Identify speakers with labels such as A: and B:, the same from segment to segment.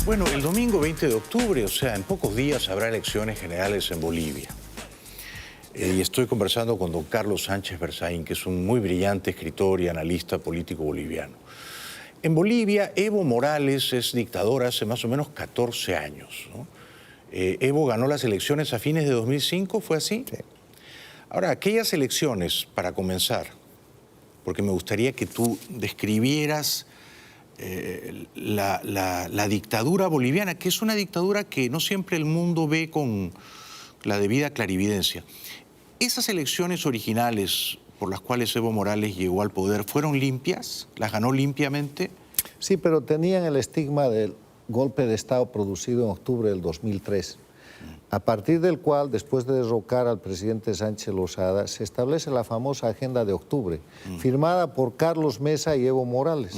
A: Bueno, el domingo 20 de octubre, o sea, en pocos días habrá elecciones generales en Bolivia. Y estoy conversando con don Carlos Sánchez Berzaín, que es un muy brillante escritor y analista político boliviano. En Bolivia, Evo Morales es dictador hace más o menos 14 años, ¿no? Evo ganó las elecciones a fines de 2005, ¿fue así?
B: Sí.
A: Ahora, aquellas elecciones, para comenzar, porque me gustaría que tú describieras la dictadura boliviana, que es una dictadura que no siempre el mundo ve con la debida clarividencia. ¿Esas elecciones originales por las cuales Evo Morales llegó al poder fueron limpias? ¿Las ganó limpiamente?
B: Sí, pero tenían el estigma del golpe de Estado producido en octubre del 2003, a partir del cual, después de derrocar al presidente Sánchez Lozada, se establece la famosa Agenda de Octubre, firmada por Carlos Mesa y Evo Morales.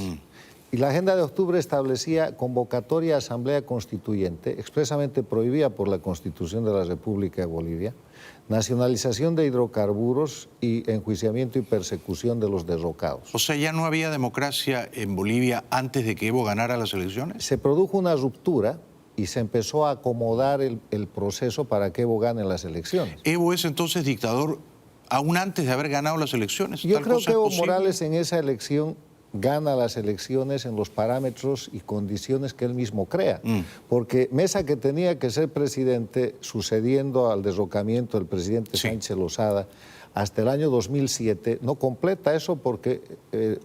B: Y la Agenda de Octubre establecía convocatoria a Asamblea Constituyente, expresamente prohibida por la Constitución de la República de Bolivia, nacionalización de hidrocarburos y enjuiciamiento y persecución de los derrocados.
A: O sea, ¿ya no había democracia en Bolivia antes de que Evo ganara las elecciones?
B: Se produjo una ruptura y se empezó a acomodar el proceso para que Evo gane las elecciones.
A: ¿Evo es entonces dictador aún antes de haber ganado las elecciones?
B: Yo creo que Evo
A: posible?
B: Morales en esa elección gana las elecciones en los parámetros y condiciones que él mismo crea. Porque Mesa, que tenía que ser presidente, sucediendo al derrocamiento del presidente Sánchez Lozada, hasta el año 2007, no completa eso porque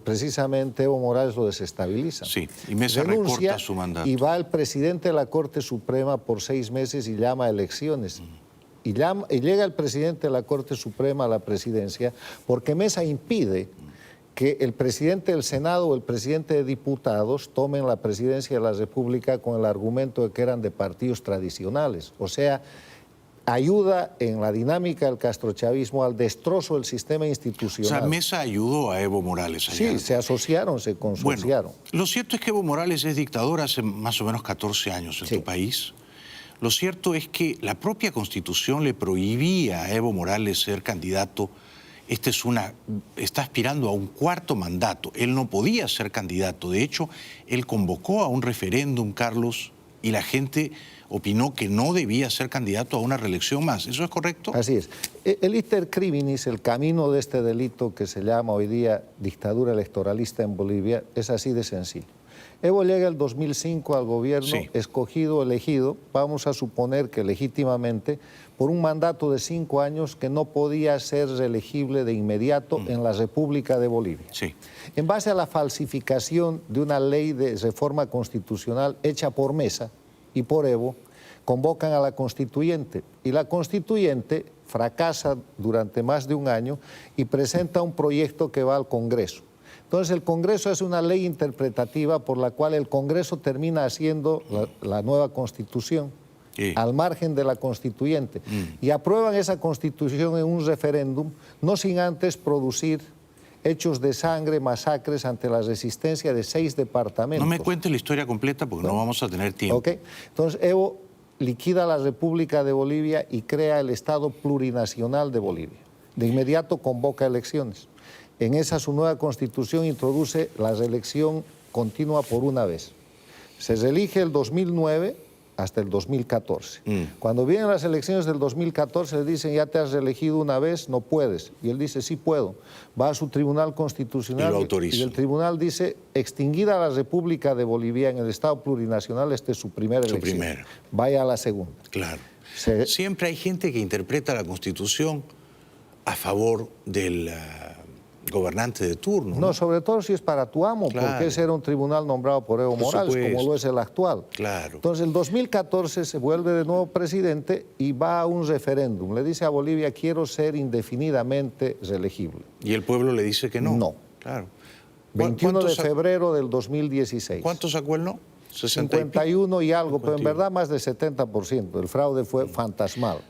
B: precisamente Evo Morales lo desestabiliza.
A: Sí, y Mesa recorta su mandato.
B: Y va el presidente de la Corte Suprema por 6 meses y llama a elecciones. Y llega el presidente de la Corte Suprema a la presidencia porque Mesa impide que el presidente del Senado o el presidente de diputados tomen la presidencia de la República con el argumento de que eran de partidos tradicionales. O sea, ayuda en la dinámica del castrochavismo al destrozo del sistema institucional.
A: O sea, Mesa ayudó a Evo Morales.
B: Sí, se asociaron, se consorciaron.
A: Bueno, lo cierto es que Evo Morales es dictador hace más o menos 14 años en tu país. Lo cierto es que la propia Constitución le prohibía a Evo Morales ser candidato. Está aspirando a un cuarto mandato. Él no podía ser candidato. De hecho, él convocó a un referéndum, Carlos, y la gente opinó que no debía ser candidato a una reelección más. ¿Eso es correcto?
B: Así es. El iter criminis, el camino de este delito que se llama hoy día dictadura electoralista en Bolivia, es así de sencillo. Evo llega el 2005 al gobierno, escogido, elegido, vamos a suponer que legítimamente, por un mandato de 5 años que no podía ser reelegible de inmediato en la República de Bolivia. En base a la falsificación de una ley de reforma constitucional hecha por Mesa y por Evo, convocan a la Constituyente. Y la Constituyente fracasa durante más de un año y presenta un proyecto que va al Congreso. Entonces el Congreso es una ley interpretativa por la cual el Congreso termina haciendo la nueva Constitución, al margen de la Constituyente. Y aprueban esa Constitución en un referéndum, no sin antes producir hechos de sangre, masacres ante la resistencia de 6 departamentos.
A: No me cuentes la historia completa porque no vamos a tener tiempo.
B: Entonces Evo liquida la República de Bolivia y crea el Estado plurinacional de Bolivia. De inmediato convoca elecciones. En esa su nueva Constitución introduce la reelección continua por una vez. Se reelige el 2009 hasta el 2014. Cuando vienen las elecciones del 2014 le dicen, ya te has reelegido una vez, no puedes. Y él dice, sí puedo. Va a su Tribunal Constitucional
A: y lo autoriza.
B: Y el tribunal dice, extinguida la República de Bolivia en el Estado plurinacional, esta es su primera elección. Vaya a la segunda.
A: Claro. Siempre hay gente que interpreta la Constitución a favor del gobernante de turno.
B: No, sobre todo si es para tu amo, porque ese era un tribunal nombrado por Evo Morales, como lo es el actual. Entonces, en 2014 se vuelve de nuevo presidente y va a un referéndum. Le dice a Bolivia, quiero ser indefinidamente reelegible.
A: ¿Y el pueblo le dice que no?
B: No.
A: Claro.
B: 21 de febrero del 2016.
A: ¿Cuánto sacó el no?
B: 51 y algo, 51. Pero en verdad más del 70%. El fraude fue fantasmal.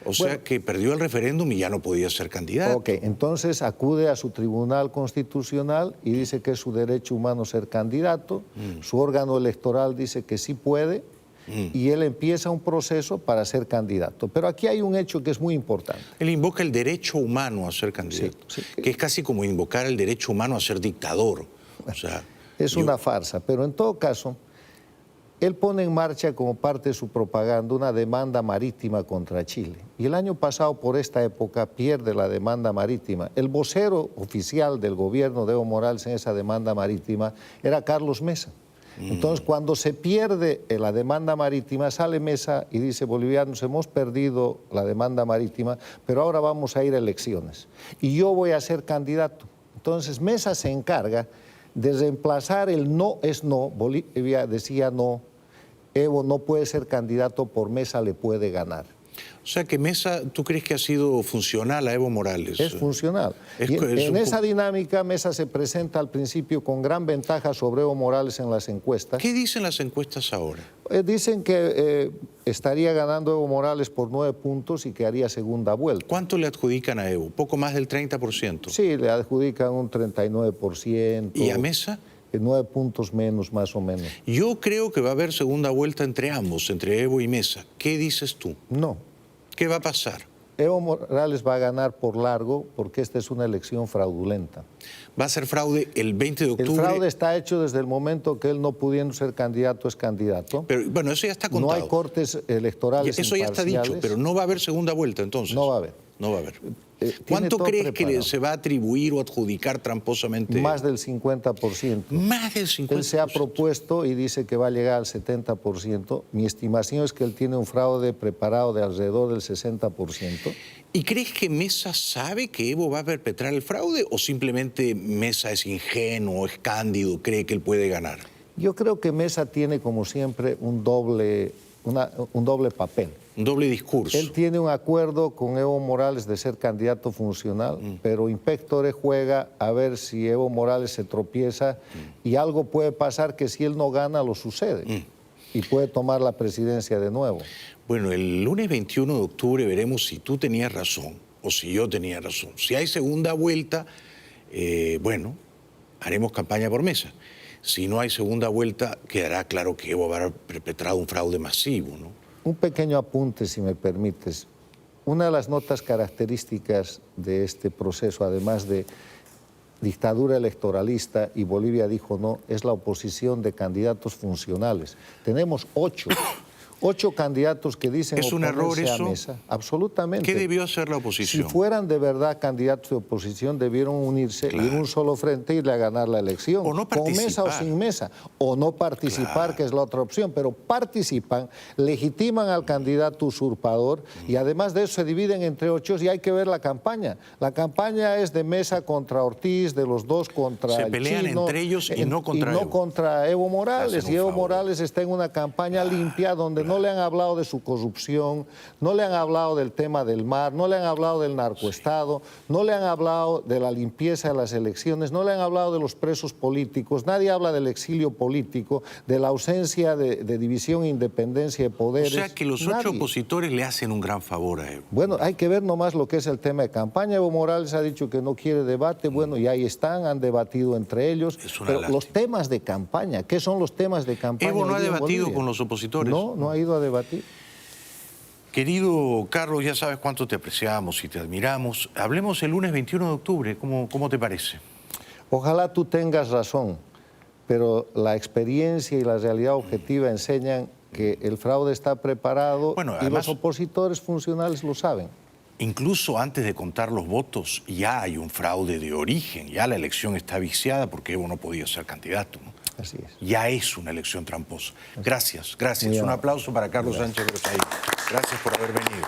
A: O sea que perdió el referéndum y ya no podía ser candidato.
B: Entonces acude a su Tribunal Constitucional y dice que es su derecho humano ser candidato. Su órgano electoral dice que sí puede y él empieza un proceso para ser candidato. Pero aquí hay un hecho que es muy importante.
A: Él invoca el derecho humano a ser candidato, que es casi como invocar el derecho humano a ser dictador. O sea,
B: es una farsa, pero en todo caso, Él pone en marcha como parte de su propaganda una demanda marítima contra Chile. Y el año pasado, por esta época, pierde la demanda marítima. El vocero oficial del gobierno de Evo Morales en esa demanda marítima era Carlos Mesa. Entonces, cuando se pierde la demanda marítima, sale Mesa y dice: bolivianos, hemos perdido la demanda marítima, pero ahora vamos a ir a elecciones. Y yo voy a ser candidato. Entonces, Mesa se encarga de reemplazar el no es no. Bolivia decía no. Evo no puede ser candidato, por Mesa le puede ganar.
A: O sea que Mesa, ¿tú crees que ha sido funcional a Evo Morales?
B: Es funcional. En esa dinámica, Mesa se presenta al principio con gran ventaja sobre Evo Morales en las encuestas.
A: ¿Qué dicen las encuestas ahora?
B: Dicen que estaría ganando Evo Morales por 9 puntos y que haría segunda vuelta.
A: ¿Cuánto le adjudican a Evo? ¿Poco más del 30%?
B: Sí, le adjudican un 39%.
A: ¿Y a Mesa?
B: 9 puntos menos, más o menos.
A: Yo creo que va a haber segunda vuelta entre ambos, entre Evo y Mesa. ¿Qué dices tú?
B: No.
A: ¿Qué va a pasar?
B: Evo Morales va a ganar por largo porque esta es una elección fraudulenta.
A: ¿Va a ser fraude el 20 de octubre?
B: El fraude está hecho desde el momento que él, no pudiendo ser candidato, es candidato.
A: Pero bueno, eso ya está contado.
B: No hay cortes electorales
A: Eso ya está dicho, pero no va a haber segunda vuelta entonces.
B: No va a haber.
A: No va a haber. ¿Cuánto crees que se va a atribuir o adjudicar tramposamente?
B: Más del 50%.
A: Más del 50%.
B: Él se ha propuesto y dice que va a llegar al 70%. Mi estimación es que él tiene un fraude preparado de alrededor del 60%.
A: ¿Y crees que Mesa sabe que Evo va a perpetrar el fraude o simplemente Mesa es ingenuo, es cándido, cree que él puede ganar?
B: Yo creo que Mesa tiene, como siempre, un doble papel.
A: Un doble discurso.
B: Él tiene un acuerdo con Evo Morales de ser candidato funcional, pero Inspectore juega a ver si Evo Morales se tropieza y algo puede pasar que si él no gana lo sucede y puede tomar la presidencia de nuevo.
A: Bueno, el lunes 21 de octubre veremos si tú tenías razón o si yo tenía razón. Si hay segunda vuelta, bueno, haremos campaña por Mesa. Si no hay segunda vuelta, quedará claro que Evo habrá perpetrado un fraude masivo, ¿no?
B: Un pequeño apunte, si me permites. Una de las notas características de este proceso, además de dictadura electoralista y Bolivia dijo no, es la oposición de candidatos funcionales. Tenemos 8 candidatos que dicen
A: ¿Es un error eso?
B: A Mesa. Absolutamente.
A: ¿Qué debió hacer la oposición?
B: Si fueran de verdad candidatos de oposición, debieron unirse y en un solo frente irle a ganar la elección.
A: O no
B: con Mesa o sin Mesa. O no participar, que es la otra opción. Pero participan, legitiman al candidato usurpador y además de eso se dividen entre 8 y hay que ver la campaña. La campaña es de Mesa contra Ortiz, de los dos contra
A: Se
B: el
A: pelean
B: chino,
A: entre ellos y no contra Evo.
B: Contra Evo Morales. Y Evo
A: favor.
B: Morales está en una campaña limpia donde no le han hablado de su corrupción, no le han hablado del tema del mar, no le han hablado del narcoestado, no le han hablado de la limpieza de las elecciones, no le han hablado de los presos políticos, nadie habla del exilio político, de la ausencia de división e independencia de poderes.
A: O sea que los 8 opositores le hacen un gran favor a Evo.
B: Bueno, hay que ver nomás lo que es el tema de campaña. Evo Morales ha dicho que no quiere debate, bueno, y ahí están, han debatido entre ellos. Pero los temas de campaña, ¿qué son los temas de campaña?
A: Evo no ha debatido con los opositores.
B: No, no ha ido a debatir.
A: Querido Carlos, ya sabes cuánto te apreciamos y te admiramos. Hablemos el lunes 21 de octubre, ¿cómo te parece?
B: Ojalá tú tengas razón, pero la experiencia y la realidad objetiva enseñan que el fraude está preparado y los opositores funcionales lo saben.
A: Incluso antes de contar los votos ya hay un fraude de origen, ya la elección está viciada porque Evo no podía ser candidato, ¿no?
B: Así es.
A: Ya es una elección tramposa. Gracias, gracias. Un aplauso para Carlos Sánchez Grossay. Gracias por haber venido.